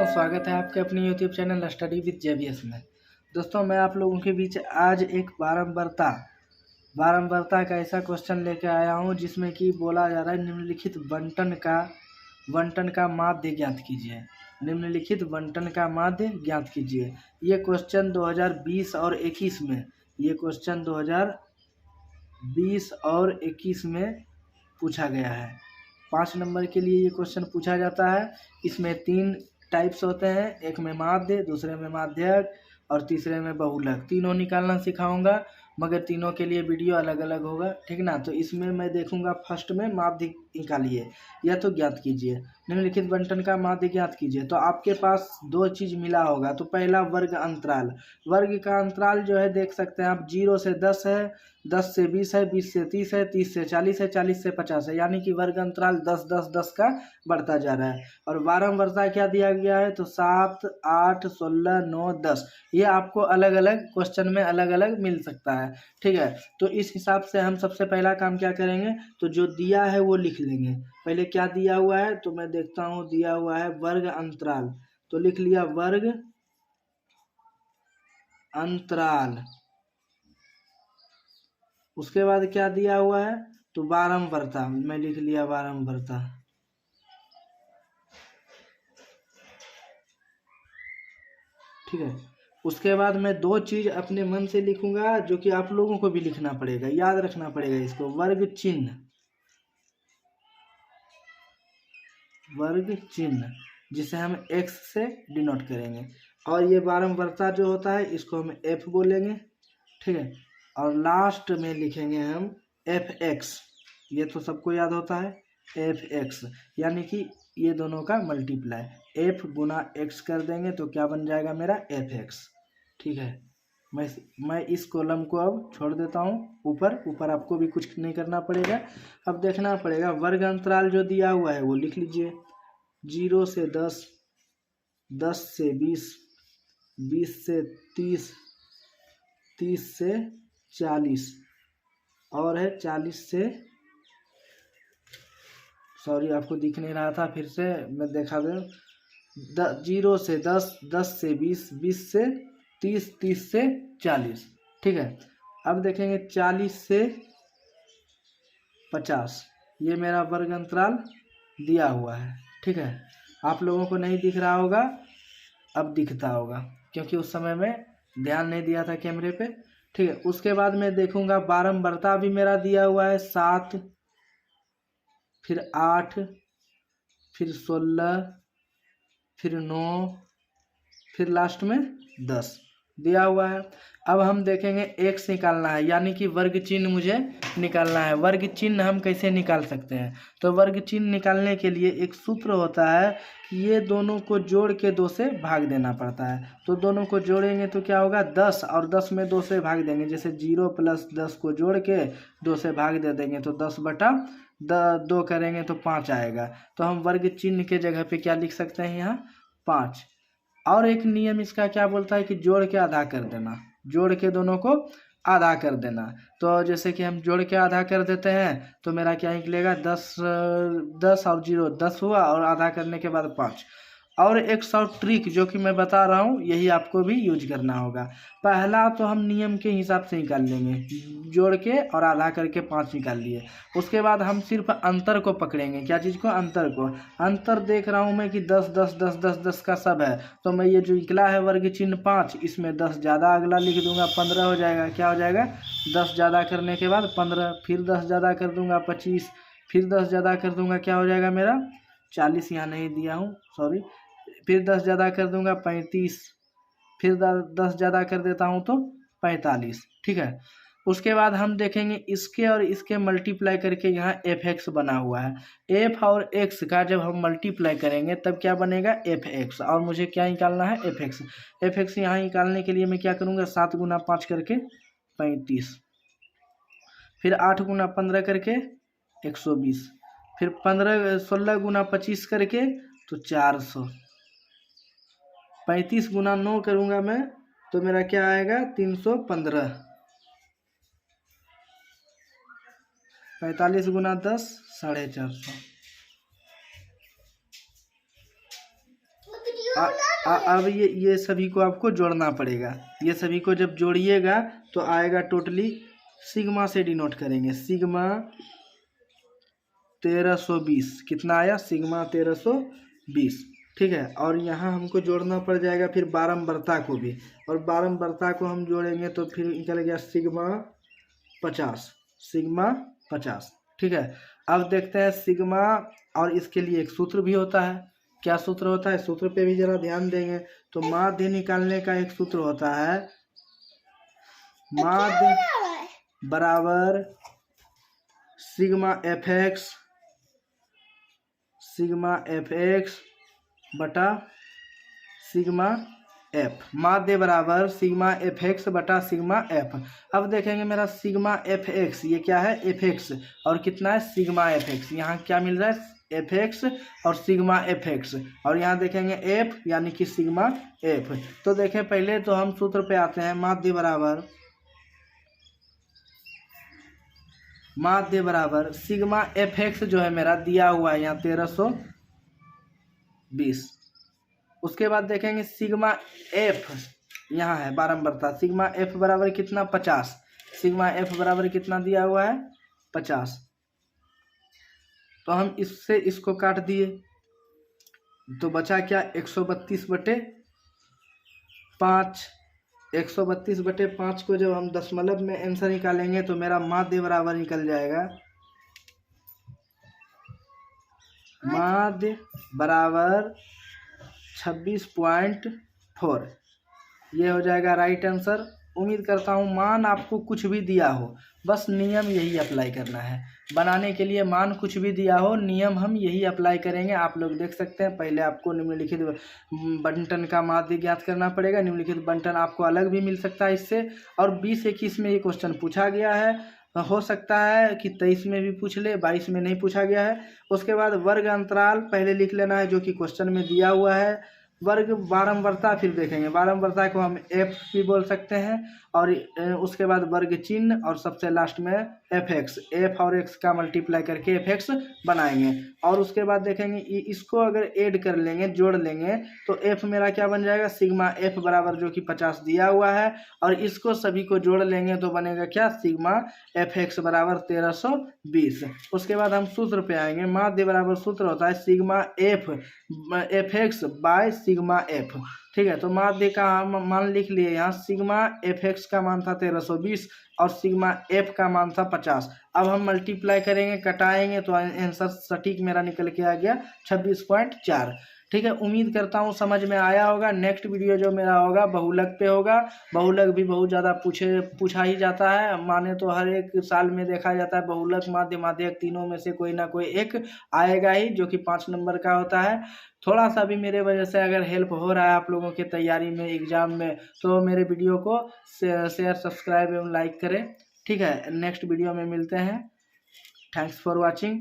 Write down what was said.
दोस्तों, स्वागत है आपके अपने YouTube channel study with JBS में। दोस्तों, मैं आप लोगों के बीच आज एक बारंबारता का ऐसा क्वेश्चन लेके आया हूं जिसमें कि बोला जा रहा है निम्नलिखित बंटन का माध्य ज्ञात कीजिए। निम्नलिखित बंटन का माध्य ज्ञात कीजिए। ये क्वेश्चन 2020 और 21 में पूछा गया है। 5 नंबर के लिए ये क्वेश्चन पूछा जाता है। इसमें 3 टाइप्स होते हैं, एक में माध्य, दूसरे में माध्यक और तीसरे में बहुलक। तीनों निकालना सिखाऊंगा, मगर तीनों के लिए वीडियो अलग अलग होगा, ठीक ना। तो इसमें मैं देखूंगा फर्स्ट में माध्य निकालिए या तो ज्ञात कीजिए। निम्नलिखित बंटन का माध्य ज्ञात कीजिए। तो आपके पास 2 चीज़ मिला होगा। तो पहला वर्ग अंतराल। वर्ग का अंतराल जो है देख सकते हैं आप, 0 से 10 है, 10 से 20 है, 20 से 30 है, 30 से 40 है, 40 से 50 है, यानी कि वर्ग अंतराल 10 10 10 का बढ़ता जा रहा है। और बारंबारता क्या दिया गया है, तो 7 8 16 9 10। ये आपको अलग अलग क्वेश्चन में अलग अलग मिल सकता है, ठीक है। तो इस हिसाब से हम सबसे पहला काम क्या करेंगे, तो जो दिया है वो लिख लेंगे। पहले क्या दिया हुआ है, तो मैं देखता हूँ। दिया हुआ है वर्ग अंतराल, तो लिख लिया वर्ग अंतराल। उसके बाद क्या दिया हुआ है, तो बारंबारता, मैं लिख लिया बारंबारता। ठीक है। उसके बाद मैं 2 चीज अपने मन से लिखूंगा जो कि आप लोगों को भी लिखना पड़ेगा, याद रखना पड़ेगा इसको। वर्ग चिन्ह जिसे हम x से डिनोट करेंगे। और ये बारंबारता जो होता है इसको हम f बोलेंगे, ठीक है। और लास्ट में लिखेंगे हम fx। ये तो सबको याद होता है, fx यानी कि ये दोनों का मल्टीप्लाई। f गुना x कर देंगे तो क्या बन जाएगा मेरा fx, ठीक है। मैं इस कॉलम को अब छोड़ देता हूँ। ऊपर आपको भी कुछ नहीं करना पड़ेगा। अब देखना पड़ेगा वर्ग अंतराल जो दिया हुआ है वो लिख लीजिए। 0 से 10, 10 से 20, 20 से 30, 30 से 40 और है 40 से, सॉरी आपको दिख नहीं रहा था, फिर से मैं देखा दूँ। 0 से 10, 10 से 20, 20 से 30, 30 से 40, ठीक है। अब देखेंगे 40 से 50, ये मेरा वर्ग अंतराल दिया हुआ है, ठीक है। आप लोगों को नहीं दिख रहा होगा, अब दिखता होगा क्योंकि उस समय में ध्यान नहीं दिया था कैमरे पे, ठीक है। उसके बाद मैं देखूंगा बारंबारता भी मेरा दिया हुआ है 7, फिर 8, फिर 16, फिर 9, फिर लास्ट में 10 दिया हुआ है। अब हम देखेंगे x निकालना है, यानी कि वर्ग चिन्ह मुझे निकालना है। वर्ग चिन्ह हम कैसे निकाल सकते हैं, तो वर्ग चिन्ह निकालने के लिए एक सूत्र होता है कि ये दोनों को जोड़ के 2 से भाग देना पड़ता है। तो दोनों को जोड़ेंगे तो क्या होगा, 10, और 10 में 2 से भाग देंगे। जैसे 0 प्लस 10 को जोड़ के 2 से भाग दे देंगे तो 10/2 करेंगे तो 5 आएगा। तो हम वर्ग चिन्ह के जगह पे क्या लिख सकते हैं, यहाँ 5। और एक नियम इसका क्या बोलता है कि जोड़ के आधा कर देना, जोड़ के दोनों को आधा कर देना। तो जैसे कि हम जोड़ के आधा कर देते हैं तो मेरा क्या निकलेगा, 10 10 और 0 10 हुआ, और आधा करने के बाद 5। और एक शॉर्ट ट्रिक जो कि मैं बता रहा हूँ, यही आपको भी यूज करना होगा। पहला तो हम नियम के हिसाब से निकाल लेंगे, जोड़ के और आधा करके 5 निकाल लिए। उसके बाद हम सिर्फ अंतर को पकड़ेंगे। क्या चीज़ को, अंतर को। अंतर देख रहा हूँ मैं कि 10 10 10 10 10 का सब है, तो मैं ये जो निकला है वर्ग चिन्ह 5, इसमें 10 ज़्यादा अगला लिख दूंगा, 15 हो जाएगा। क्या हो जाएगा, 10 ज़्यादा करने के बाद 15, फिर 10 ज़्यादा कर दूंगा 25, फिर 10 ज़्यादा कर दूंगा, क्या हो जाएगा मेरा 40, यहाँ नहीं दिया हूँ, सॉरी। फिर 10 ज़्यादा कर दूंगा 35, फिर 10 ज़्यादा कर देता हूँ तो 45, ठीक है। उसके बाद हम देखेंगे इसके और इसके मल्टीप्लाई करके यहाँ fx बना हुआ है। f और x का जब हम मल्टीप्लाई करेंगे तब क्या बनेगा, fx। और मुझे क्या निकालना है, fx यहाँ निकालने के लिए मैं क्या करूँगा, 7 गुना 5 करके 35, फिर 8 गुना 15 करके 120, फिर 16 गुना 25 करके तो 400, 35 गुना 9 करूँगा मैं तो मेरा क्या आएगा, 315, 45 गुना 10 450। अब ये सभी को आपको जोड़ना पड़ेगा। ये सभी को जब जोड़िएगा तो आएगा टोटली, सिग्मा से डिनोट करेंगे, सिग्मा 1320 कितना आया, सिग्मा 1320, ठीक है। और यहाँ हमको जोड़ना पड़ जाएगा फिर बारंबारता को भी, और बारंबारता को हम जोड़ेंगे तो फिर निकल गया सिग्मा 50, सिग्मा 50, ठीक है। अब देखते हैं सिग्मा, और इसके लिए एक सूत्र भी होता है। क्या सूत्र होता है, सूत्र पे भी जरा ध्यान देंगे। तो माध्य निकालने का एक सूत्र होता है, माध्य बराबर सिग्मा एफ एक्स बटा सिग्मा एफ, माध्य बराबर सिग्मा एफ एक्स बटा सिग्मा एफ। अब देखेंगे मेरा सिग्मा एफ एक्स, ये क्या है, एफ एक्स, और कितना है, सिग्मा एफ एक्स। यहाँ क्या मिल रहा है, एफ एक्स और सिग्मा एफ एक्स, और यहाँ देखेंगे एफ यानी कि सिग्मा एफ। तो देखें पहले तो हम सूत्र पे आते हैं, माध्य बराबर सिग्मा एफ एक्स जो है मेरा दिया हुआ है यहाँ 1320। उसके बाद देखेंगे सिग्मा एफ, यहाँ है बारंबारता, सिग्मा एफ बराबर कितना, 50, सिग्मा एफ बराबर कितना दिया हुआ है, 50। तो हम इससे इसको काट दिए तो बचा क्या, 132/5, 132/5 को जब हम दशमलव में आंसर निकालेंगे तो मेरा माध्य बराबर निकल जाएगा, माध्य बराबर 26.4, ये हो जाएगा राइट आंसर। उम्मीद करता हूँ मान आपको कुछ भी दिया हो, बस नियम यही अप्लाई करना है। बनाने के लिए मान कुछ भी दिया हो, नियम हम यही अप्लाई करेंगे। आप लोग देख सकते हैं, पहले आपको निम्नलिखित बंटन का माध्य ज्ञात करना पड़ेगा। निम्नलिखित बंटन आपको अलग भी मिल सकता है इससे, और 20-21 में ये क्वेश्चन पूछा गया है। हो सकता है कि 23 में भी पूछ ले, 22 में नहीं पूछा गया है। उसके बाद वर्ग अंतराल पहले लिख लेना है जो कि क्वेश्चन में दिया हुआ है। वर्ग बारंबारता फिर देखेंगे, बारंबारता को हम एफ भी बोल सकते हैं, और उसके बाद वर्ग चिन्ह, और सबसे लास्ट में एफ एक्स, एफ और एक्स का मल्टीप्लाई करके एफ एक्स बनाएंगे। और उसके बाद देखेंगे इसको अगर ऐड कर लेंगे, जोड़ लेंगे, तो एफ मेरा क्या बन जाएगा, सिग्मा एफ बराबर जो कि 50 दिया हुआ है, और इसको सभी को जोड़ लेंगे तो बनेगा क्या, सिग्मा एफ एक्स बराबर 1320। उसके बाद हम सूत्र पे आएंगे, माध्य बराबर सूत्र होता है sigma F x by sigma F, ठीक है। तो माध्य का मान लिख लिए यहाँ, सिग्मा एफ एक्स का मान था 1320 और सिग्मा एफ का मान था 50। अब हम मल्टीप्लाई करेंगे, कटाएंगे, तो आंसर सटीक मेरा निकल के आ गया 26.4, ठीक है। उम्मीद करता हूँ समझ में आया होगा। नेक्स्ट वीडियो जो मेरा होगा बहुलक पे होगा। बहुलक भी बहुत ज़्यादा पूछा ही जाता है, माने तो हर एक साल में देखा जाता है बहुलक, माध्य, माध्यक, तीनों में से कोई ना कोई एक आएगा ही, जो कि 5 नंबर का होता है। थोड़ा सा भी मेरे वजह से अगर हेल्प हो रहा है आप लोगों की तैयारी में, एग्जाम में, तो मेरे वीडियो को शेयर, सब्सक्राइब एवं लाइक करें, ठीक है। नेक्स्ट वीडियो में मिलते हैं। Thanks for watching.